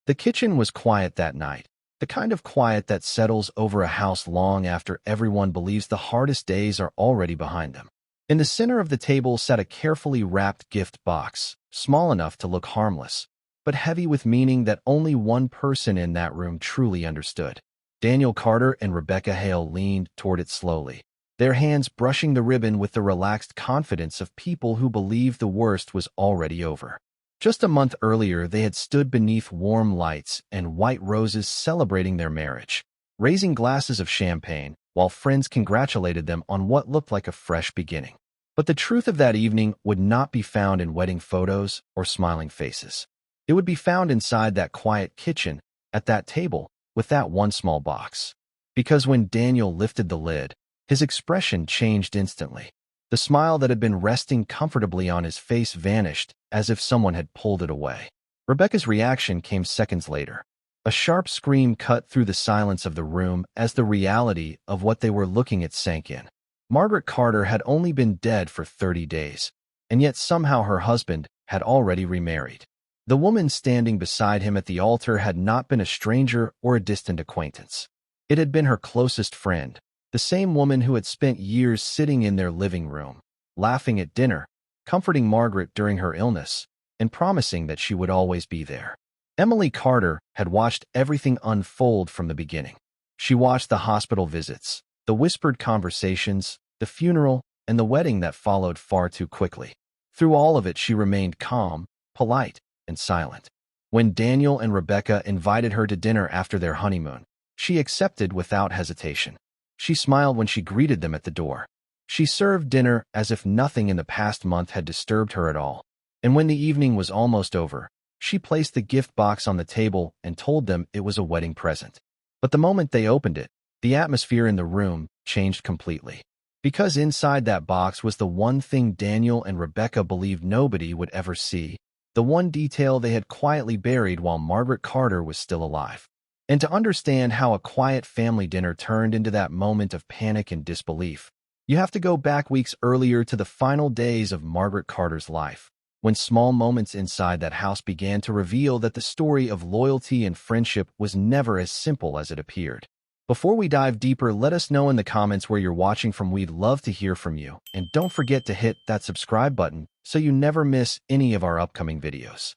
The kitchen was quiet that night, the kind of quiet that settles over a house long after everyone believes the hardest days are already behind them. In the center of the table sat a carefully wrapped gift box, small enough to look harmless, but heavy with meaning that only one person in that room truly understood. Daniel Carter and Rebecca Hale leaned toward it slowly, their hands brushing the ribbon with the relaxed confidence of people who believe the worst was already over. Just a month earlier, they had stood beneath warm lights and white roses celebrating their marriage, raising glasses of champagne, while friends congratulated them on what looked like a fresh beginning. But the truth of that evening would not be found in wedding photos or smiling faces. It would be found inside that quiet kitchen, at that table, with that one small box. Because when Daniel lifted the lid, his expression changed instantly. The smile that had been resting comfortably on his face vanished, as if someone had pulled it away. Rebecca's reaction came seconds later. A sharp scream cut through the silence of the room as the reality of what they were looking at sank in. Margaret Carter had only been dead for 30 days, and yet somehow her husband had already remarried. The woman standing beside him at the altar had not been a stranger or a distant acquaintance. It had been her closest friend, the same woman who had spent years sitting in their living room, laughing at dinner, comforting Margaret during her illness, and promising that she would always be there. Emily Carter had watched everything unfold from the beginning. She watched the hospital visits, the whispered conversations, the funeral, and the wedding that followed far too quickly. Through all of it, she remained calm, polite, and silent. When Daniel and Rebecca invited her to dinner after their honeymoon, she accepted without hesitation. She smiled when she greeted them at the door. She served dinner as if nothing in the past month had disturbed her at all. And when the evening was almost over, she placed the gift box on the table and told them it was a wedding present. But the moment they opened it, the atmosphere in the room changed completely. Because inside that box was the one thing Daniel and Rebecca believed nobody would ever see, the one detail they had quietly buried while Margaret Carter was still alive. And to understand how a quiet family dinner turned into that moment of panic and disbelief, you have to go back weeks earlier to the final days of Margaret Carter's life, when small moments inside that house began to reveal that the story of loyalty and friendship was never as simple as it appeared. Before we dive deeper, let us know in the comments where you're watching from. We'd love to hear from you. And don't forget to hit that subscribe button so you never miss any of our upcoming videos.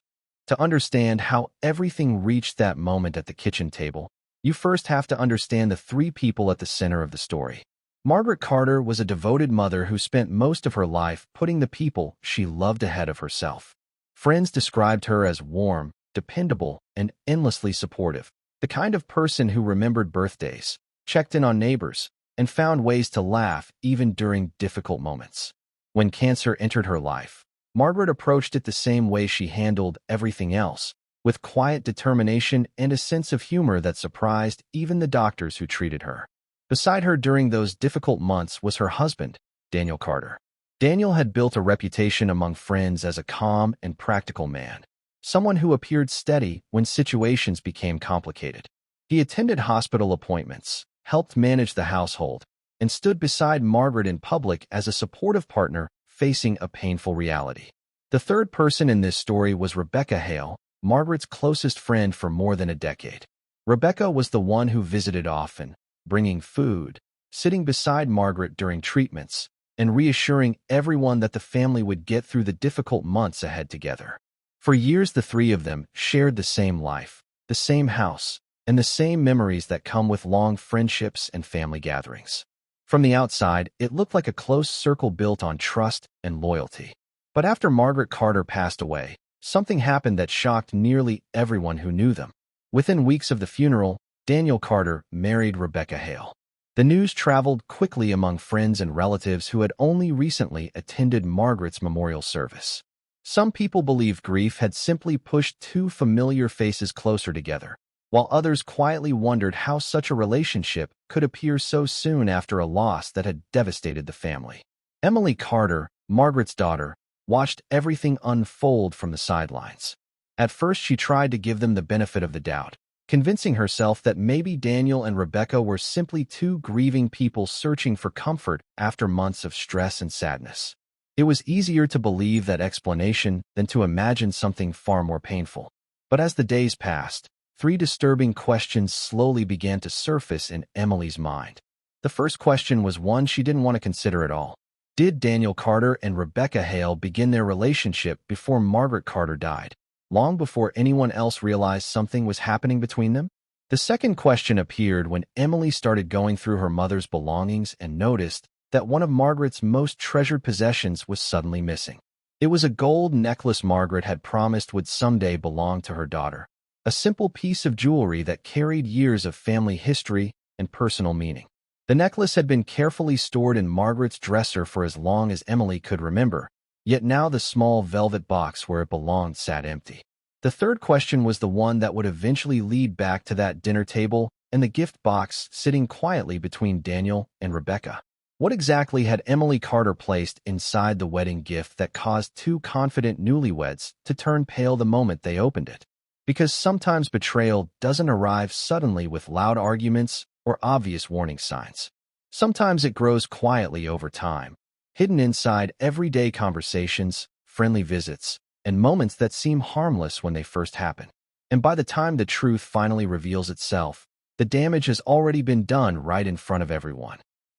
To understand how everything reached that moment at the kitchen table, you first have to understand the three people at the center of the story. Margaret Carter was a devoted mother who spent most of her life putting the people she loved ahead of herself. Friends described her as warm, dependable, and endlessly supportive, the kind of person who remembered birthdays, checked in on neighbors, and found ways to laugh even during difficult moments. When cancer entered her life, Margaret approached it the same way she handled everything else, with quiet determination and a sense of humor that surprised even the doctors who treated her. Beside her during those difficult months was her husband, Daniel Carter. Daniel had built a reputation among friends as a calm and practical man, someone who appeared steady when situations became complicated. He attended hospital appointments, helped manage the household, and stood beside Margaret in public as a supportive partner facing a painful reality. The third person in this story was Rebecca Hale, Margaret's closest friend for more than a decade. Rebecca was the one who visited often, bringing food, sitting beside Margaret during treatments, and reassuring everyone that the family would get through the difficult months ahead together. For years, the three of them shared the same life, the same house, and the same memories that come with long friendships and family gatherings. From the outside, it looked like a close circle built on trust and loyalty. But after Margaret Carter passed away, something happened that shocked nearly everyone who knew them. Within weeks of the funeral, Daniel Carter married Rebecca Hale. The news traveled quickly among friends and relatives who had only recently attended Margaret's memorial service. Some people believed grief had simply pushed two familiar faces closer together, while others quietly wondered how such a relationship could appear so soon after a loss that had devastated the family. Emily Carter, Margaret's daughter, watched everything unfold from the sidelines. At first, she tried to give them the benefit of the doubt, convincing herself that maybe Daniel and Rebecca were simply two grieving people searching for comfort after months of stress and sadness. It was easier to believe that explanation than to imagine something far more painful. But as the days passed, three disturbing questions slowly began to surface in Emily's mind. The first question was one she didn't want to consider at all. Did Daniel Carter and Rebecca Hale begin their relationship before Margaret Carter died, long before anyone else realized something was happening between them? The second question appeared when Emily started going through her mother's belongings and noticed that one of Margaret's most treasured possessions was suddenly missing. It was a gold necklace Margaret had promised would someday belong to her daughter, a simple piece of jewelry that carried years of family history and personal meaning. The necklace had been carefully stored in Margaret's dresser for as long as Emily could remember, yet now the small velvet box where it belonged sat empty. The third question was the one that would eventually lead back to that dinner table and the gift box sitting quietly between Daniel and Rebecca. What exactly had Emily Carter placed inside the wedding gift that caused two confident newlyweds to turn pale the moment they opened it? Because sometimes betrayal doesn't arrive suddenly with loud arguments or obvious warning signs. Sometimes it grows quietly over time, hidden inside everyday conversations, friendly visits, and moments that seem harmless when they first happen. And by the time the truth finally reveals itself, the damage has already been done right in front of everyone.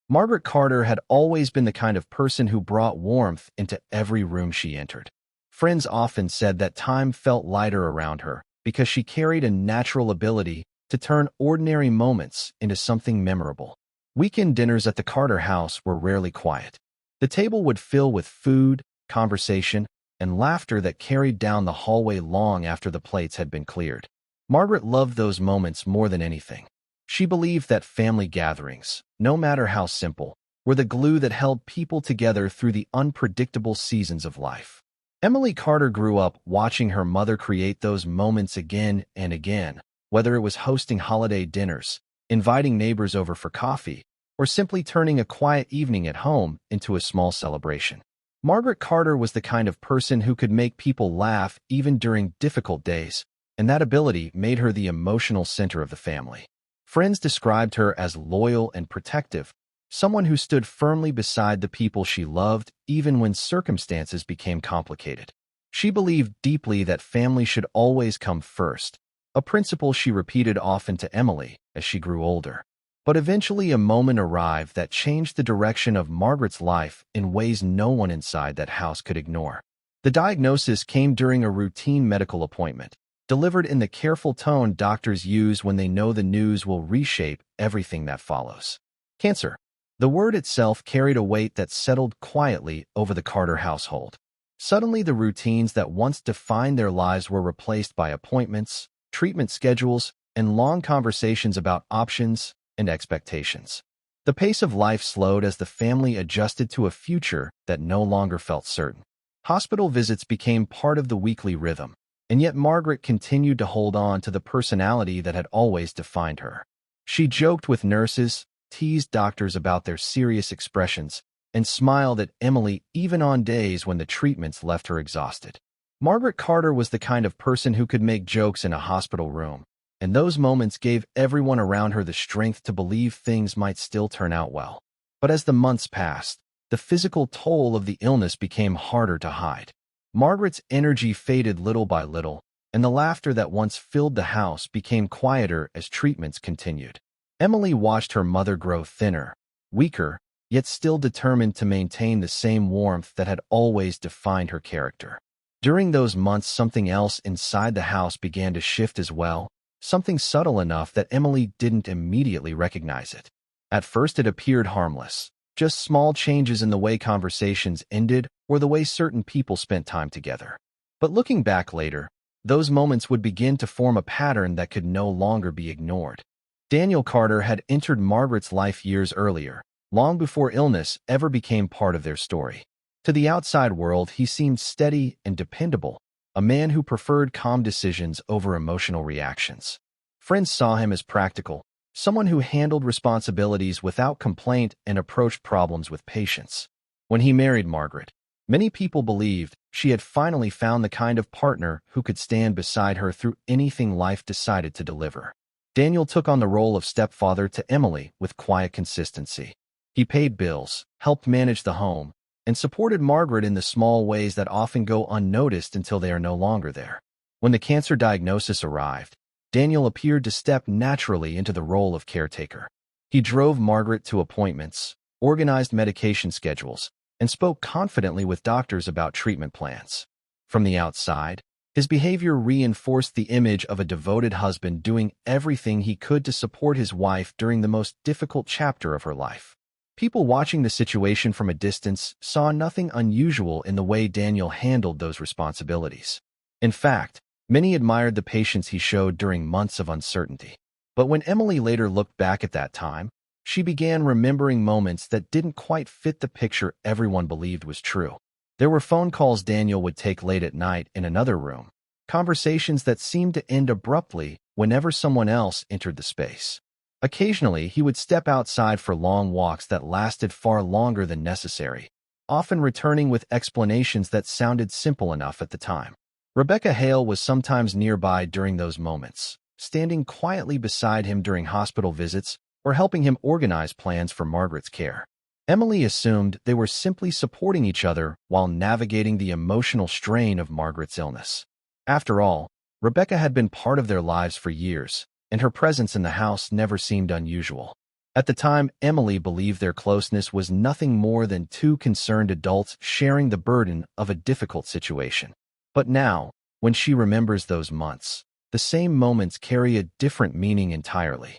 Margaret Carter had always been the kind of person who brought warmth into every room she entered. Friends often said that time felt lighter around her because she carried a natural ability to turn ordinary moments into something memorable. Weekend dinners at the Carter house were rarely quiet. The table would fill with food, conversation, and laughter that carried down the hallway long after the plates had been cleared. Margaret loved those moments more than anything. She believed that family gatherings, no matter how simple, were the glue that held people together through the unpredictable seasons of life. Emily Carter grew up watching her mother create those moments again and again, whether it was hosting holiday dinners, inviting neighbors over for coffee, or simply turning a quiet evening at home into a small celebration. Margaret Carter was the kind of person who could make people laugh even during difficult days, and that ability made her the emotional center of the family. Friends described her as loyal and protective, someone who stood firmly beside the people she loved even when circumstances became complicated. She believed deeply that family should always come first, a principle she repeated often to Emily as she grew older. But eventually a moment arrived that changed the direction of Margaret's life in ways no one inside that house could ignore. The diagnosis came during a routine medical appointment, delivered in the careful tone doctors use when they know the news will reshape everything that follows. Cancer. The word itself carried a weight that settled quietly over the Carter household. Suddenly the routines that once defined their lives were replaced by appointments, treatment schedules, and long conversations about options and expectations. The pace of life slowed as the family adjusted to a future that no longer felt certain. Hospital visits became part of the weekly rhythm, and yet Margaret continued to hold on to the personality that had always defined her. She joked with nurses, teased doctors about their serious expressions, and smiled at Emily even on days when the treatments left her exhausted. Margaret Carter was the kind of person who could make jokes in a hospital room, and those moments gave everyone around her the strength to believe things might still turn out well. But as the months passed, the physical toll of the illness became harder to hide. Margaret's energy faded little by little, and the laughter that once filled the house became quieter as treatments continued. Emily watched her mother grow thinner, weaker, yet still determined to maintain the same warmth that had always defined her character. During those months, something else inside the house began to shift as well, something subtle enough that Emily didn't immediately recognize it. At first it appeared harmless, just small changes in the way conversations ended or the way certain people spent time together. But looking back later, those moments would begin to form a pattern that could no longer be ignored. Daniel Carter had entered Margaret's life years earlier, long before illness ever became part of their story. To the outside world, he seemed steady and dependable, a man who preferred calm decisions over emotional reactions. Friends saw him as practical, someone who handled responsibilities without complaint and approached problems with patience. When he married Margaret, many people believed she had finally found the kind of partner who could stand beside her through anything life decided to deliver. Daniel took on the role of stepfather to Emily with quiet consistency. He paid bills, helped manage the home, and supported Margaret in the small ways that often go unnoticed until they are no longer there. When the cancer diagnosis arrived, Daniel appeared to step naturally into the role of caretaker. He drove Margaret to appointments, organized medication schedules, and spoke confidently with doctors about treatment plans. From the outside, his behavior reinforced the image of a devoted husband doing everything he could to support his wife during the most difficult chapter of her life. People watching the situation from a distance saw nothing unusual in the way Daniel handled those responsibilities. In fact, many admired the patience he showed during months of uncertainty. But when Emily later looked back at that time, she began remembering moments that didn't quite fit the picture everyone believed was true. There were phone calls Daniel would take late at night in another room, conversations that seemed to end abruptly whenever someone else entered the space. Occasionally, he would step outside for long walks that lasted far longer than necessary, often returning with explanations that sounded simple enough at the time. Rebecca Hale was sometimes nearby during those moments, standing quietly beside him during hospital visits or helping him organize plans for Margaret's care. Emily assumed they were simply supporting each other while navigating the emotional strain of Margaret's illness. After all, Rebecca had been part of their lives for years, and her presence in the house never seemed unusual. At the time, Emily believed their closeness was nothing more than two concerned adults sharing the burden of a difficult situation. But now, when she remembers those months, the same moments carry a different meaning entirely.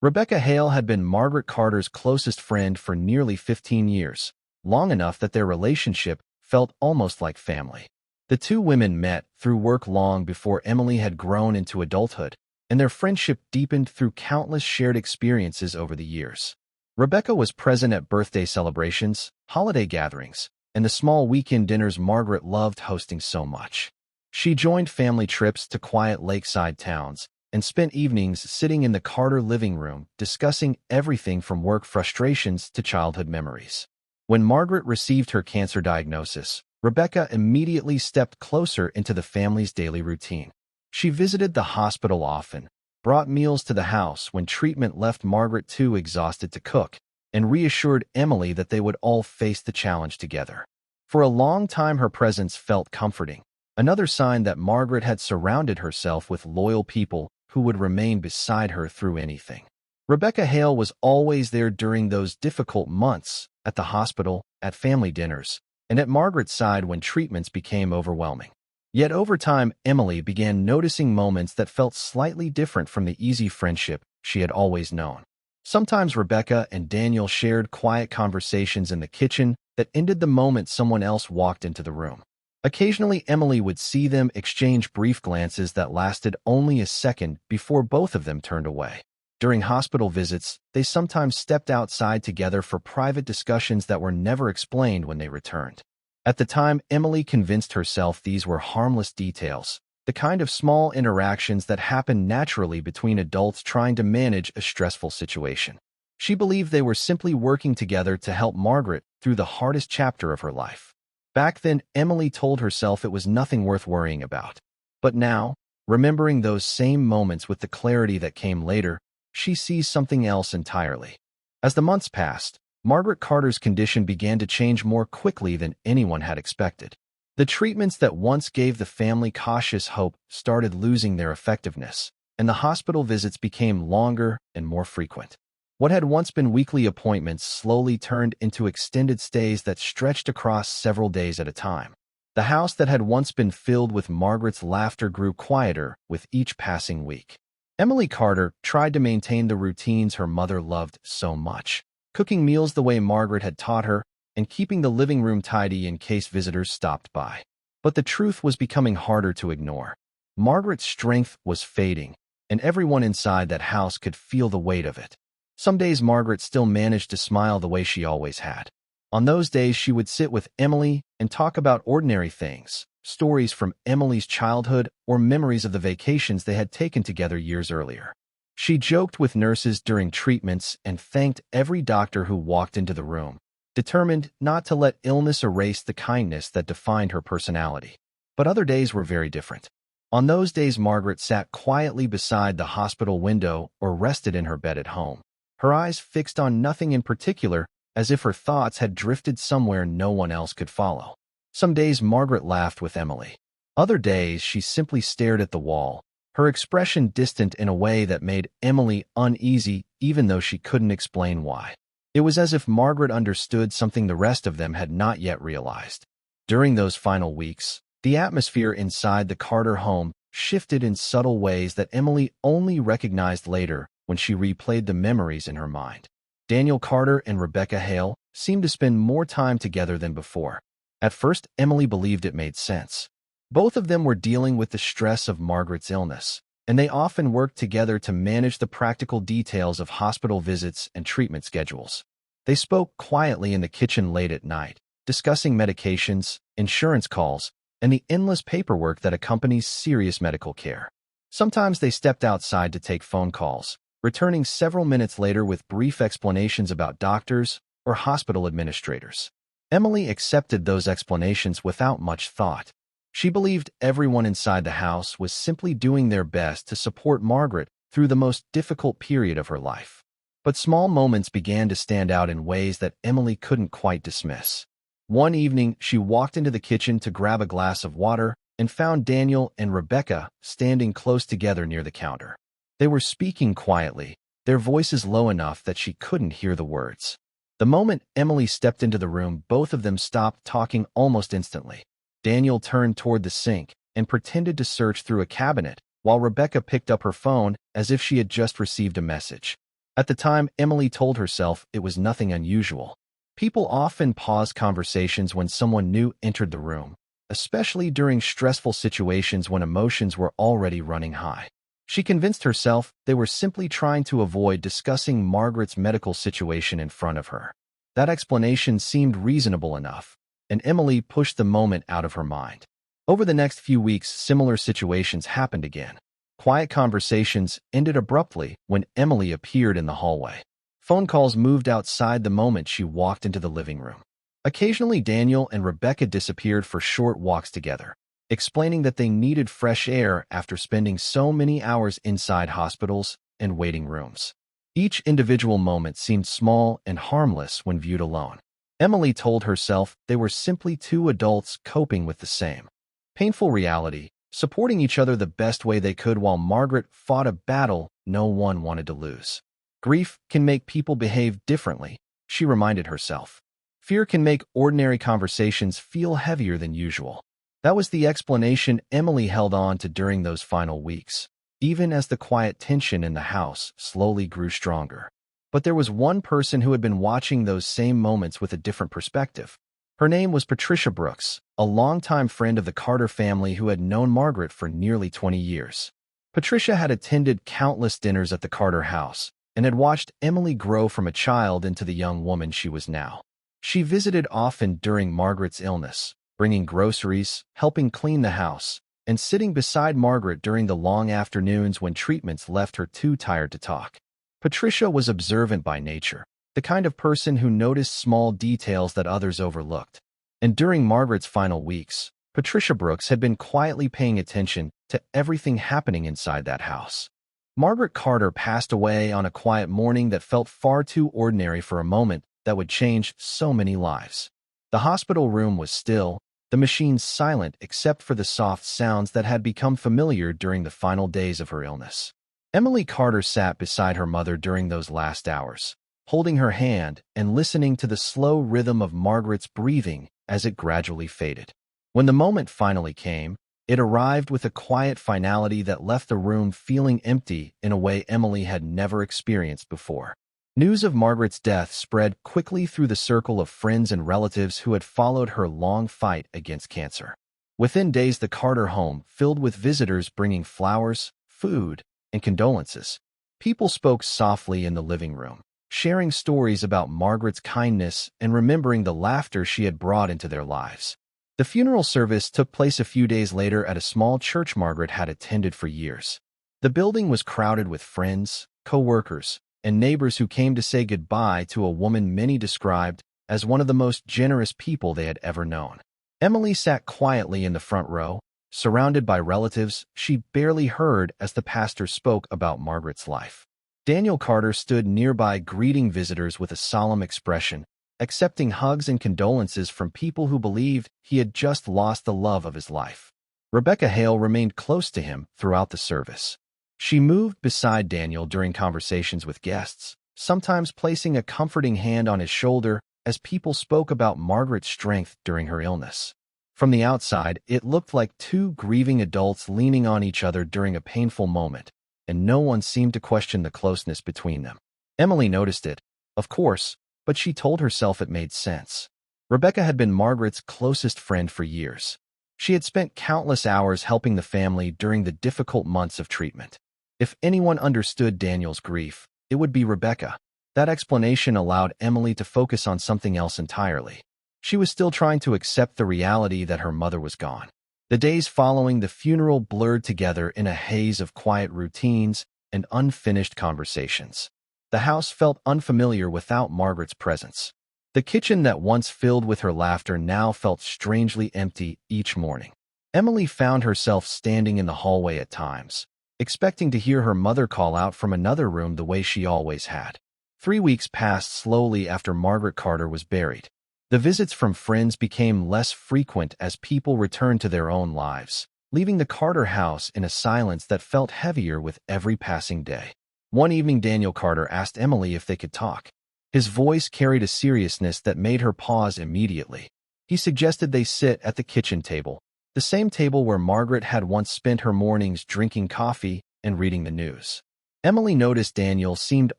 Rebecca Hale had been Margaret Carter's closest friend for nearly 15 years, long enough that their relationship felt almost like family. The two women met through work long before Emily had grown into adulthood, and their friendship deepened through countless shared experiences over the years. Rebecca was present at birthday celebrations, holiday gatherings, and the small weekend dinners Margaret loved hosting so much. She joined family trips to quiet lakeside towns and spent evenings sitting in the Carter living room discussing everything from work frustrations to childhood memories. When Margaret received her cancer diagnosis, Rebecca immediately stepped closer into the family's daily routine. She visited the hospital often, brought meals to the house when treatment left Margaret too exhausted to cook, and reassured Emily that they would all face the challenge together. For a long time, her presence felt comforting, another sign that Margaret had surrounded herself with loyal people who would remain beside her through anything. Rebecca Hale was always there during those difficult months, at the hospital, at family dinners, and at Margaret's side when treatments became overwhelming. Yet over time, Emily began noticing moments that felt slightly different from the easy friendship she had always known. Sometimes Rebecca and Daniel shared quiet conversations in the kitchen that ended the moment someone else walked into the room. Occasionally, Emily would see them exchange brief glances that lasted only a second before both of them turned away. During hospital visits, they sometimes stepped outside together for private discussions that were never explained when they returned. At the time, Emily convinced herself these were harmless details, the kind of small interactions that happen naturally between adults trying to manage a stressful situation. She believed they were simply working together to help Margaret through the hardest chapter of her life. Back then, Emily told herself it was nothing worth worrying about. But now, remembering those same moments with the clarity that came later, she sees something else entirely. As the months passed, Margaret Carter's condition began to change more quickly than anyone had expected. The treatments that once gave the family cautious hope started losing their effectiveness, and the hospital visits became longer and more frequent. What had once been weekly appointments slowly turned into extended stays that stretched across several days at a time. The house that had once been filled with Margaret's laughter grew quieter with each passing week. Emily Carter tried to maintain the routines her mother loved so much, cooking meals the way Margaret had taught her and keeping the living room tidy in case visitors stopped by. But the truth was becoming harder to ignore. Margaret's strength was fading, and everyone inside that house could feel the weight of it. Some days Margaret still managed to smile the way she always had. On those days, she would sit with Emily and talk about ordinary things, stories from Emily's childhood or memories of the vacations they had taken together years earlier. She joked with nurses during treatments and thanked every doctor who walked into the room, determined not to let illness erase the kindness that defined her personality. But other days were very different. On those days, Margaret sat quietly beside the hospital window or rested in her bed at home, her eyes fixed on nothing in particular, as if her thoughts had drifted somewhere no one else could follow. Some days Margaret laughed with Emily. Other days she simply stared at the wall, her expression distant in a way that made Emily uneasy even though she couldn't explain why. It was as if Margaret understood something the rest of them had not yet realized. During those final weeks, the atmosphere inside the Carter home shifted in subtle ways that Emily only recognized later when she replayed the memories in her mind. Daniel Carter and Rebecca Hale seemed to spend more time together than before. At first, Emily believed it made sense. Both of them were dealing with the stress of Margaret's illness, and they often worked together to manage the practical details of hospital visits and treatment schedules. They spoke quietly in the kitchen late at night, discussing medications, insurance calls, and the endless paperwork that accompanies serious medical care. Sometimes they stepped outside to take phone calls, returning several minutes later with brief explanations about doctors or hospital administrators. Emily accepted those explanations without much thought. She believed everyone inside the house was simply doing their best to support Margaret through the most difficult period of her life. But small moments began to stand out in ways that Emily couldn't quite dismiss. One evening, she walked into the kitchen to grab a glass of water and found Daniel and Rebecca standing close together near the counter. They were speaking quietly, their voices low enough that she couldn't hear the words. The moment Emily stepped into the room, both of them stopped talking almost instantly. Daniel turned toward the sink and pretended to search through a cabinet, while Rebecca picked up her phone as if she had just received a message. At the time, Emily told herself it was nothing unusual. People often paused conversations when someone new entered the room, especially during stressful situations when emotions were already running high. She convinced herself they were simply trying to avoid discussing Margaret's medical situation in front of her. That explanation seemed reasonable enough, and Emily pushed the moment out of her mind. Over the next few weeks, similar situations happened again. Quiet conversations ended abruptly when Emily appeared in the hallway. Phone calls moved outside the moment she walked into the living room. Occasionally, Daniel and Rebecca disappeared for short walks together, explaining that they needed fresh air after spending so many hours inside hospitals and waiting rooms. Each individual moment seemed small and harmless when viewed alone. Emily told herself they were simply two adults coping with the same painful reality, supporting each other the best way they could while Margaret fought a battle no one wanted to lose. Grief can make people behave differently, she reminded herself. Fear can make ordinary conversations feel heavier than usual. That was the explanation Emily held on to during those final weeks, even as the quiet tension in the house slowly grew stronger. But there was one person who had been watching those same moments with a different perspective. Her name was Patricia Brooks, a longtime friend of the Carter family who had known Margaret for nearly 20 years. Patricia had attended countless dinners at the Carter house and had watched Emily grow from a child into the young woman she was now. She visited often during Margaret's illness, bringing groceries, helping clean the house, and sitting beside Margaret during the long afternoons when treatments left her too tired to talk. Patricia was observant by nature, the kind of person who noticed small details that others overlooked. And during Margaret's final weeks, Patricia Brooks had been quietly paying attention to everything happening inside that house. Margaret Carter passed away on a quiet morning that felt far too ordinary for a moment that would change so many lives. The hospital room was still, the machines silent except for the soft sounds that had become familiar during the final days of her illness. Emily Carter sat beside her mother during those last hours, holding her hand and listening to the slow rhythm of Margaret's breathing as it gradually faded. When the moment finally came, it arrived with a quiet finality that left the room feeling empty in a way Emily had never experienced before. News of Margaret's death spread quickly through the circle of friends and relatives who had followed her long fight against cancer. Within days, the Carter home filled with visitors bringing flowers, food, and condolences. People spoke softly in the living room, sharing stories about Margaret's kindness and remembering the laughter she had brought into their lives. The funeral service took place a few days later at a small church Margaret had attended for years. The building was crowded with friends, co-workers, and neighbors who came to say goodbye to a woman many described as one of the most generous people they had ever known. Emily sat quietly in the front row, surrounded by relatives she barely heard as the pastor spoke about Margaret's life. Daniel Carter stood nearby greeting visitors with a solemn expression, accepting hugs and condolences from people who believed he had just lost the love of his life. Rebecca Hale remained close to him throughout the service. She moved beside Daniel during conversations with guests, sometimes placing a comforting hand on his shoulder as people spoke about Margaret's strength during her illness. From the outside, it looked like two grieving adults leaning on each other during a painful moment, and no one seemed to question the closeness between them. Emily noticed it, of course, but she told herself it made sense. Rebecca had been Margaret's closest friend for years. She had spent countless hours helping the family during the difficult months of treatment. If anyone understood Daniel's grief, it would be Rebecca. That explanation allowed Emily to focus on something else entirely. She was still trying to accept the reality that her mother was gone. The days following the funeral blurred together in a haze of quiet routines and unfinished conversations. The house felt unfamiliar without Margaret's presence. The kitchen that once filled with her laughter now felt strangely empty each morning. Emily found herself standing in the hallway at times, expecting to hear her mother call out from another room the way she always had. 3 weeks passed slowly after Margaret Carter was buried. The visits from friends became less frequent as people returned to their own lives, leaving the Carter house in a silence that felt heavier with every passing day. One evening, Daniel Carter asked Emily if they could talk. His voice carried a seriousness that made her pause immediately. He suggested they sit at the kitchen table, the same table where Margaret had once spent her mornings drinking coffee and reading the news. Emily noticed Daniel seemed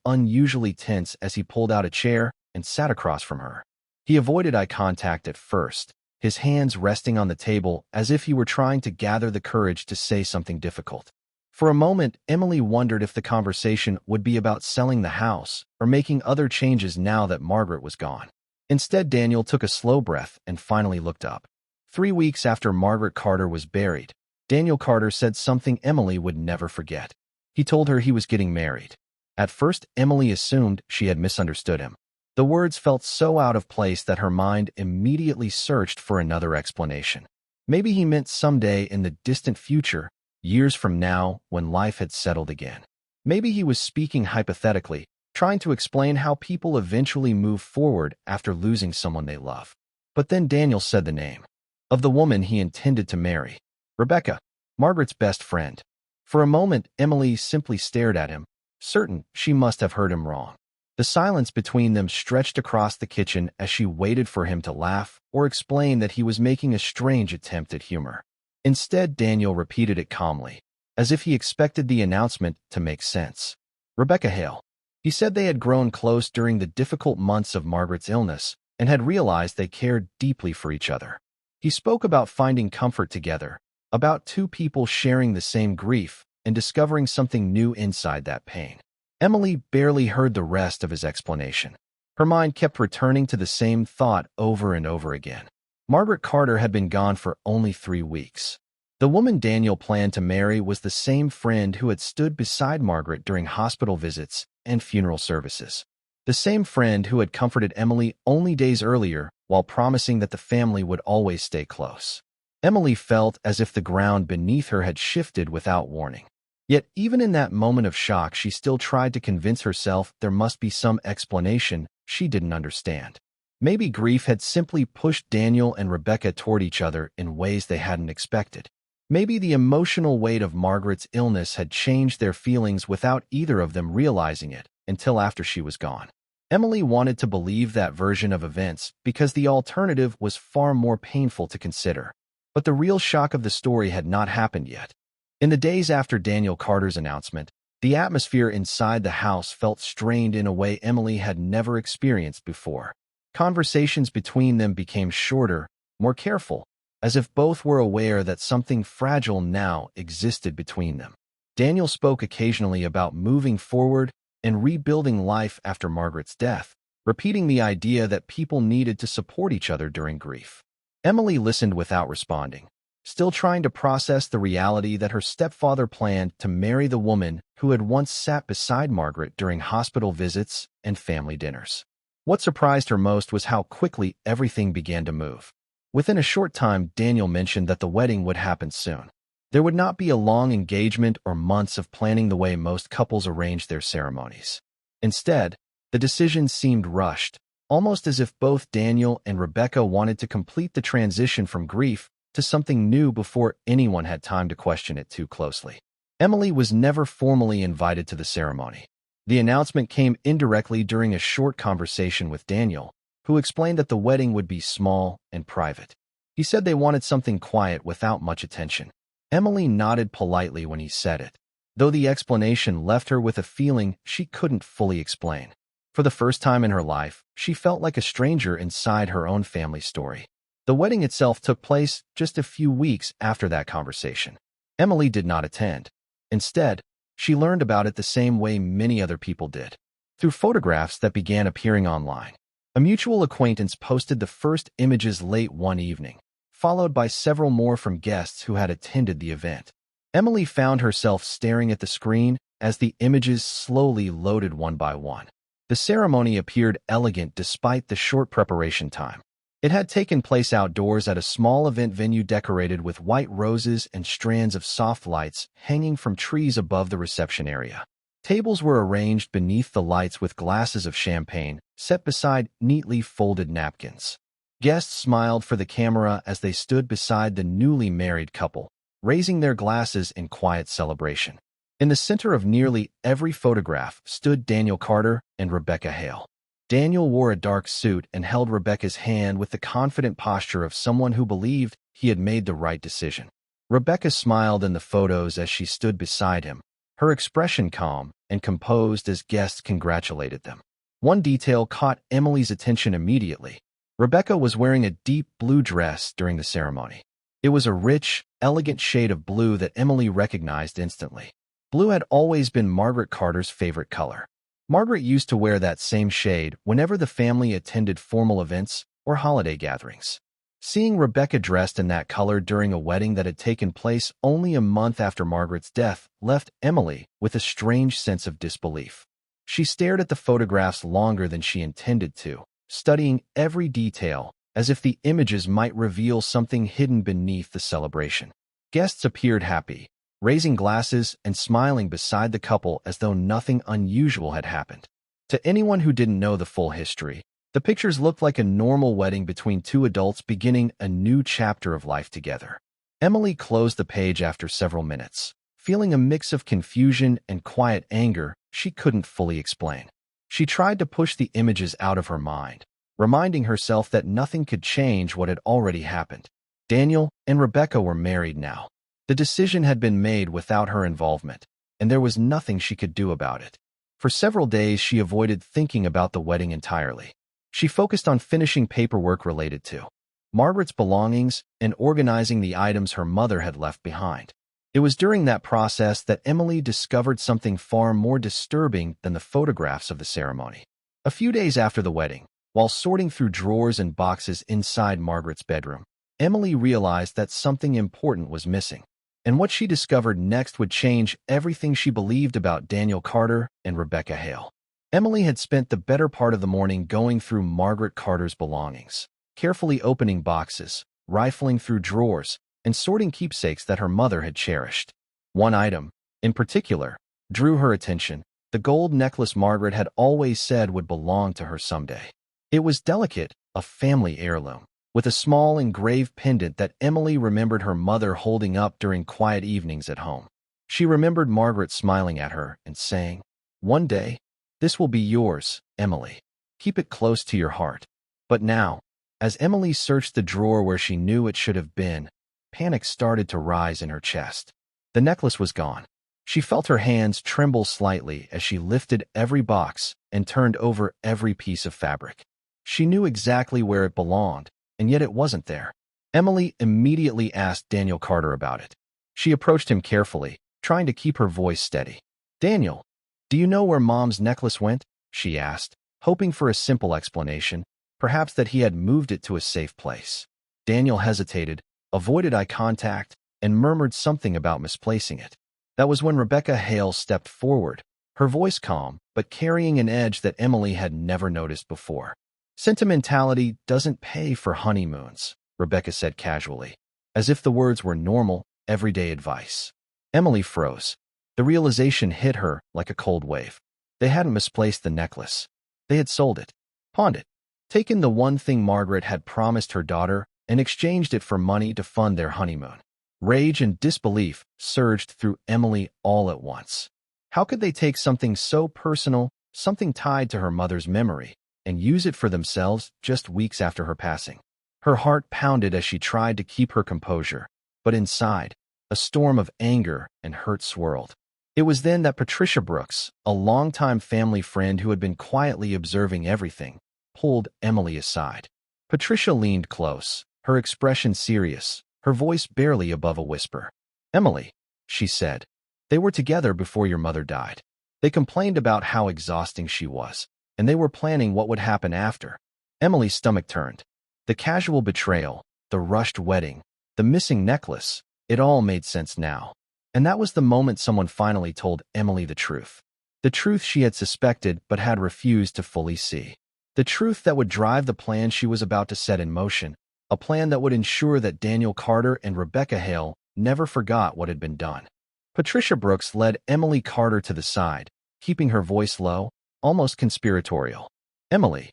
unusually tense as he pulled out a chair and sat across from her. He avoided eye contact at first, his hands resting on the table as if he were trying to gather the courage to say something difficult. For a moment, Emily wondered if the conversation would be about selling the house or making other changes now that Margaret was gone. Instead, Daniel took a slow breath and finally looked up. 3 weeks after Margaret Carter was buried, Daniel Carter said something Emily would never forget. He told her he was getting married. At first, Emily assumed she had misunderstood him. The words felt so out of place that her mind immediately searched for another explanation. Maybe he meant someday in the distant future, years from now, when life had settled again. Maybe he was speaking hypothetically, trying to explain how people eventually move forward after losing someone they love. But then Daniel said the name of the woman he intended to marry, Rebecca, Margaret's best friend. For a moment, Emily simply stared at him, certain she must have heard him wrong. The silence between them stretched across the kitchen as she waited for him to laugh or explain that he was making a strange attempt at humor. Instead, Daniel repeated it calmly, as if he expected the announcement to make sense. Rebecca Hale. He said they had grown close during the difficult months of Margaret's illness and had realized they cared deeply for each other. He spoke about finding comfort together, about two people sharing the same grief and discovering something new inside that pain. Emily barely heard the rest of his explanation. Her mind kept returning to the same thought over and over again. Margaret Carter had been gone for only 3 weeks. The woman Daniel planned to marry was the same friend who had stood beside Margaret during hospital visits and funeral services. The same friend who had comforted Emily only days earlier while promising that the family would always stay close. Emily felt as if the ground beneath her had shifted without warning. Yet even in that moment of shock, she still tried to convince herself there must be some explanation she didn't understand. Maybe grief had simply pushed Daniel and Rebecca toward each other in ways they hadn't expected. Maybe the emotional weight of Margaret's illness had changed their feelings without either of them realizing it until after she was gone. Emily wanted to believe that version of events because the alternative was far more painful to consider. But the real shock of the story had not happened yet. In the days after Daniel Carter's announcement, the atmosphere inside the house felt strained in a way Emily had never experienced before. Conversations between them became shorter, more careful, as if both were aware that something fragile now existed between them. Daniel spoke occasionally about moving forward and rebuilding life after Margaret's death, repeating the idea that people needed to support each other during grief. Emily listened without responding, still trying to process the reality that her stepfather planned to marry the woman who had once sat beside Margaret during hospital visits and family dinners. What surprised her most was how quickly everything began to move. Within a short time, Daniel mentioned that the wedding would happen soon. There would not be a long engagement or months of planning the way most couples arrange their ceremonies. Instead, the decision seemed rushed, almost as if both Daniel and Rebecca wanted to complete the transition from grief to something new before anyone had time to question it too closely. Emily was never formally invited to the ceremony. The announcement came indirectly during a short conversation with Daniel, who explained that the wedding would be small and private. He said they wanted something quiet without much attention. Emily nodded politely when he said it, though the explanation left her with a feeling she couldn't fully explain. For the first time in her life, she felt like a stranger inside her own family story. The wedding itself took place just a few weeks after that conversation. Emily did not attend. Instead, she learned about it the same way many other people did, through photographs that began appearing online. A mutual acquaintance posted the first images late one evening, followed by several more from guests who had attended the event. Emily found herself staring at the screen as the images slowly loaded one by one. The ceremony appeared elegant despite the short preparation time. It had taken place outdoors at a small event venue decorated with white roses and strands of soft lights hanging from trees above the reception area. Tables were arranged beneath the lights with glasses of champagne set beside neatly folded napkins. Guests smiled for the camera as they stood beside the newly married couple, raising their glasses in quiet celebration. In the center of nearly every photograph stood Daniel Carter and Rebecca Hale. Daniel wore a dark suit and held Rebecca's hand with the confident posture of someone who believed he had made the right decision. Rebecca smiled in the photos as she stood beside him, her expression calm and composed as guests congratulated them. One detail caught Emily's attention immediately. Rebecca was wearing a deep blue dress during the ceremony. It was a rich, elegant shade of blue that Emily recognized instantly. Blue had always been Margaret Carter's favorite color. Margaret used to wear that same shade whenever the family attended formal events or holiday gatherings. Seeing Rebecca dressed in that color during a wedding that had taken place only a month after Margaret's death left Emily with a strange sense of disbelief. She stared at the photographs longer than she intended to, studying every detail as if the images might reveal something hidden beneath the celebration. Guests appeared happy, raising glasses and smiling beside the couple as though nothing unusual had happened. To anyone who didn't know the full history, the pictures looked like a normal wedding between two adults beginning a new chapter of life together. Emily closed the page after several minutes, feeling a mix of confusion and quiet anger she couldn't fully explain. She tried to push the images out of her mind, reminding herself that nothing could change what had already happened. Daniel and Rebecca were married now. The decision had been made without her involvement, and there was nothing she could do about it. For several days, she avoided thinking about the wedding entirely. She focused on finishing paperwork related to Margaret's belongings and organizing the items her mother had left behind. It was during that process that Emily discovered something far more disturbing than the photographs of the ceremony. A few days after the wedding, while sorting through drawers and boxes inside Margaret's bedroom, Emily realized that something important was missing. And what she discovered next would change everything she believed about Daniel Carter and Rebecca Hale. Emily had spent the better part of the morning going through Margaret Carter's belongings, carefully opening boxes, rifling through drawers, and sorting keepsakes that her mother had cherished. One item, in particular, drew her attention: the gold necklace Margaret had always said would belong to her someday. It was delicate, a family heirloom, with a small engraved pendant that Emily remembered her mother holding up during quiet evenings at home. She remembered Margaret smiling at her and saying, "One day, this will be yours, Emily. Keep it close to your heart." But now, as Emily searched the drawer where she knew it should have been, panic started to rise in her chest. The necklace was gone. She felt her hands tremble slightly as she lifted every box and turned over every piece of fabric. She knew exactly where it belonged, and yet it wasn't there. Emily immediately asked Daniel Carter about it. She approached him carefully, trying to keep her voice steady. "Daniel, do you know where Mom's necklace went?" she asked, hoping for a simple explanation, perhaps that he had moved it to a safe place. Daniel hesitated, avoided eye contact, and murmured something about misplacing it. That was when Rebecca Hale stepped forward, her voice calm, but carrying an edge that Emily had never noticed before. "Sentimentality doesn't pay for honeymoons," Rebecca said casually, as if the words were normal, everyday advice. Emily froze. The realization hit her like a cold wave. They hadn't misplaced the necklace. They had sold it, pawned it, taken the one thing Margaret had promised her daughter and exchanged it for money to fund their honeymoon. Rage and disbelief surged through Emily all at once. How could they take something so personal, something tied to her mother's memory, and use it for themselves just weeks after her passing? Her heart pounded as she tried to keep her composure, but inside, a storm of anger and hurt swirled. It was then that Patricia Brooks, a longtime family friend who had been quietly observing everything, pulled Emily aside. Patricia leaned close, her expression serious, her voice barely above a whisper. "Emily," she said, "they were together before your mother died. They complained about how exhausting she was, and they were planning what would happen after." Emily's stomach turned. The casual betrayal, the rushed wedding, the missing necklace, it all made sense now. And that was the moment someone finally told Emily the truth. The truth she had suspected but had refused to fully see. The truth that would drive the plan she was about to set in motion, a plan that would ensure that Daniel Carter and Rebecca Hale never forgot what had been done. Patricia Brooks led Emily Carter to the side, keeping her voice low, almost conspiratorial. "Emily,"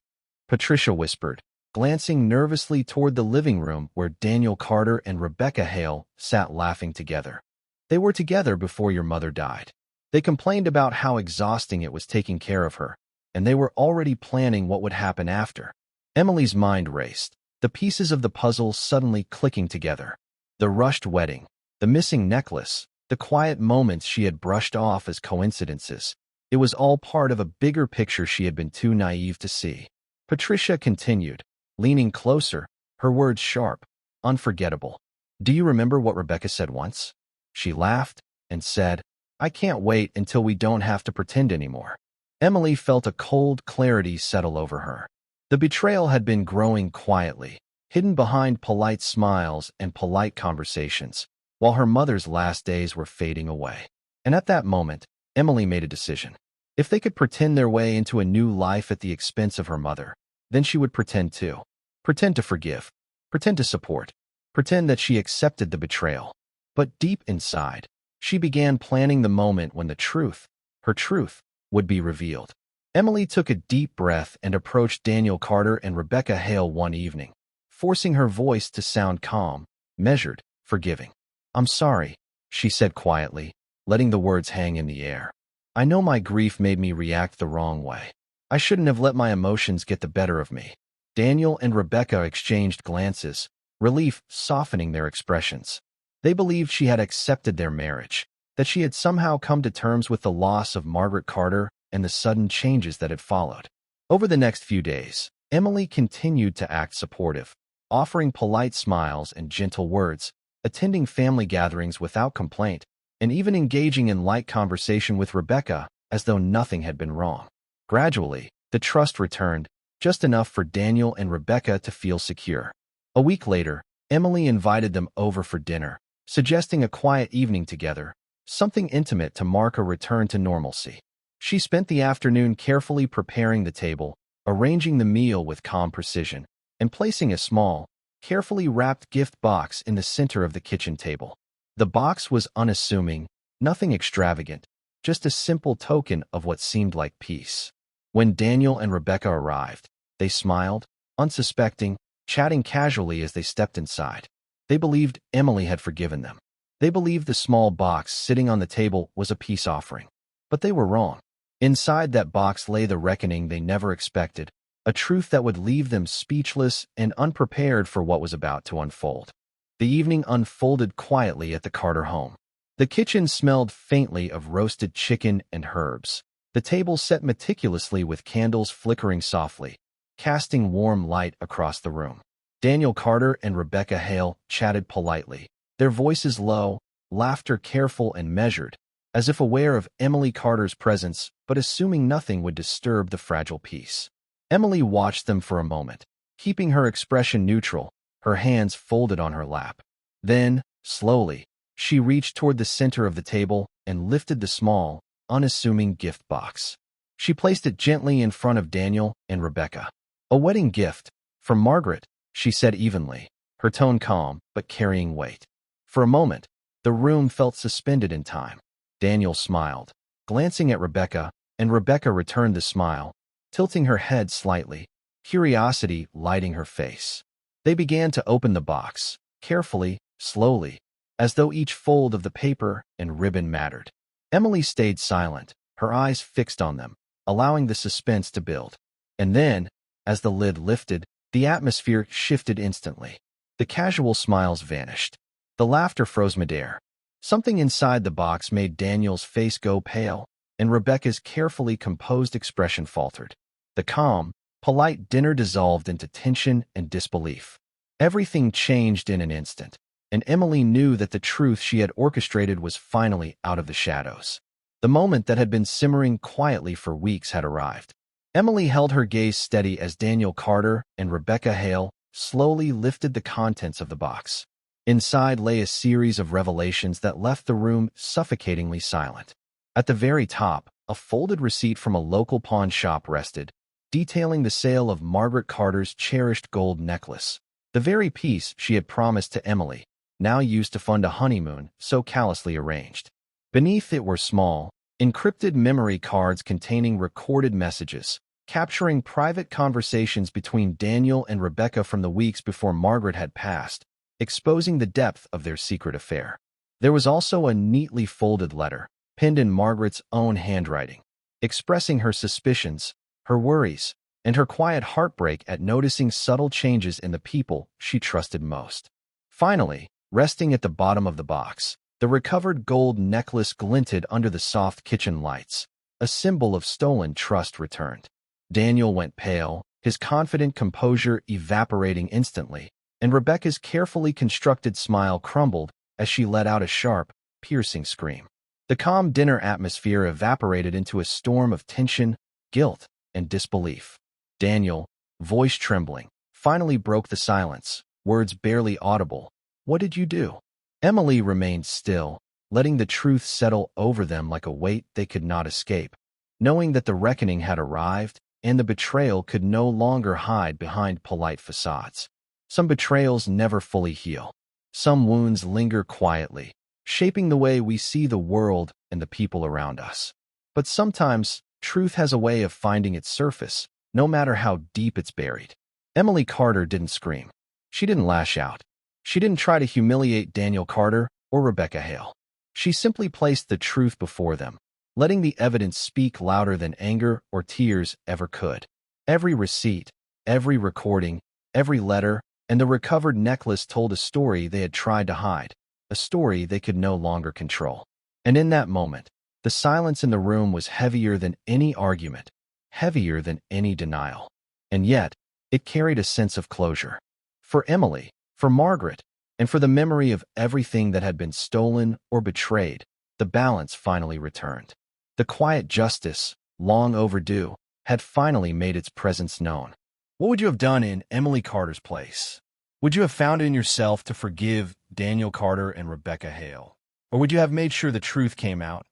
Patricia whispered, glancing nervously toward the living room where Daniel Carter and Rebecca Hale sat laughing together. "They were together before your mother died. They complained about how exhausting it was taking care of her, and they were already planning what would happen after." Emily's mind raced, the pieces of the puzzle suddenly clicking together. The rushed wedding, the missing necklace, the quiet moments she had brushed off as coincidences. It was all part of a bigger picture she had been too naive to see. Patricia continued, leaning closer, her words sharp, unforgettable. "Do you remember what Rebecca said once?" She laughed and said, "I can't wait until we don't have to pretend anymore." Emily felt a cold clarity settle over her. The betrayal had been growing quietly, hidden behind polite smiles and polite conversations, while her mother's last days were fading away. And at that moment, Emily made a decision. If they could pretend their way into a new life at the expense of her mother, then she would pretend too. Pretend to forgive, pretend to support, pretend that she accepted the betrayal. But deep inside, she began planning the moment when the truth, her truth, would be revealed. Emily took a deep breath and approached Daniel Carter and Rebecca Hale one evening, forcing her voice to sound calm, measured, forgiving. "I'm sorry," she said quietly, letting the words hang in the air. "I know my grief made me react the wrong way. I shouldn't have let my emotions get the better of me." Daniel and Rebecca exchanged glances, relief softening their expressions. They believed she had accepted their marriage, that she had somehow come to terms with the loss of Margaret Carter and the sudden changes that had followed. Over the next few days, Emily continued to act supportive, offering polite smiles and gentle words, attending family gatherings without complaint, and even engaging in light conversation with Rebecca as though nothing had been wrong. Gradually, the trust returned, just enough for Daniel and Rebecca to feel secure. A week later, Emily invited them over for dinner, suggesting a quiet evening together, something intimate to mark a return to normalcy. She spent the afternoon carefully preparing the table, arranging the meal with calm precision, and placing a small, carefully wrapped gift box in the center of the kitchen table. The box was unassuming, nothing extravagant, just a simple token of what seemed like peace. When Daniel and Rebecca arrived, they smiled, unsuspecting, chatting casually as they stepped inside. They believed Emily had forgiven them. They believed the small box sitting on the table was a peace offering. But they were wrong. Inside that box lay the reckoning they never expected, a truth that would leave them speechless and unprepared for what was about to unfold. The evening unfolded quietly at the Carter home. The kitchen smelled faintly of roasted chicken and herbs. The table set meticulously with candles flickering softly, casting warm light across the room. Daniel Carter and Rebecca Hale chatted politely, their voices low, laughter careful and measured, as if aware of Emily Carter's presence but assuming nothing would disturb the fragile peace. Emily watched them for a moment, keeping her expression neutral, her hands folded on her lap. Then, slowly, she reached toward the center of the table and lifted the small, unassuming gift box. She placed it gently in front of Daniel and Rebecca. "A wedding gift, from Margaret," she said evenly, her tone calm but carrying weight. For a moment, the room felt suspended in time. Daniel smiled, glancing at Rebecca, and Rebecca returned the smile, tilting her head slightly, curiosity lighting her face. They began to open the box, carefully, slowly, as though each fold of the paper and ribbon mattered. Emily stayed silent, her eyes fixed on them, allowing the suspense to build. And then, as the lid lifted, the atmosphere shifted instantly. The casual smiles vanished. The laughter froze midair. Something inside the box made Daniel's face go pale, and Rebecca's carefully composed expression faltered. The calm, polite dinner dissolved into tension and disbelief. Everything changed in an instant, and Emily knew that the truth she had orchestrated was finally out of the shadows. The moment that had been simmering quietly for weeks had arrived. Emily held her gaze steady as Daniel Carter and Rebecca Hale slowly lifted the contents of the box. Inside lay a series of revelations that left the room suffocatingly silent. At the very top, a folded receipt from a local pawn shop rested, detailing the sale of Margaret Carter's cherished gold necklace, the very piece she had promised to Emily, now used to fund a honeymoon so callously arranged. Beneath it were small, encrypted memory cards containing recorded messages, capturing private conversations between Daniel and Rebecca from the weeks before Margaret had passed, exposing the depth of their secret affair. There was also a neatly folded letter, penned in Margaret's own handwriting, expressing her suspicions, her worries, and her quiet heartbreak at noticing subtle changes in the people she trusted most. Finally, resting at the bottom of the box, the recovered gold necklace glinted under the soft kitchen lights, a symbol of stolen trust returned. Daniel went pale, his confident composure evaporating instantly, and Rebecca's carefully constructed smile crumbled as she let out a sharp, piercing scream. The calm dinner atmosphere evaporated into a storm of tension, guilt, and disbelief. Daniel, voice trembling, finally broke the silence, words barely audible. "What did you do?" Emily remained still, letting the truth settle over them like a weight they could not escape, knowing that the reckoning had arrived and the betrayal could no longer hide behind polite facades. Some betrayals never fully heal. Some wounds linger quietly, shaping the way we see the world and the people around us. But sometimes, truth has a way of finding its surface, no matter how deep it's buried. Emily Carter didn't scream. She didn't lash out. She didn't try to humiliate Daniel Carter or Rebecca Hale. She simply placed the truth before them, letting the evidence speak louder than anger or tears ever could. Every receipt, every recording, every letter, and the recovered necklace told a story they had tried to hide, a story they could no longer control. And in that moment, the silence in the room was heavier than any argument, heavier than any denial. And yet, it carried a sense of closure. For Emily, for Margaret, and for the memory of everything that had been stolen or betrayed, the balance finally returned. The quiet justice, long overdue, had finally made its presence known. What would you have done in Emily Carter's place? Would you have found it in yourself to forgive Daniel Carter and Rebecca Hale? Or would you have made sure the truth came out,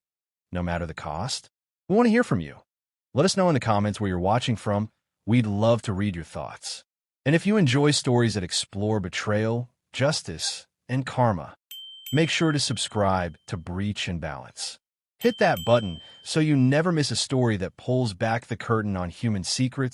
no matter the cost? We want to hear from you. Let us know in the comments where you're watching from. We'd love to read your thoughts. And if you enjoy stories that explore betrayal, justice, and karma, make sure to subscribe to Breach and Balance. Hit that button so you never miss a story that pulls back the curtain on human secrets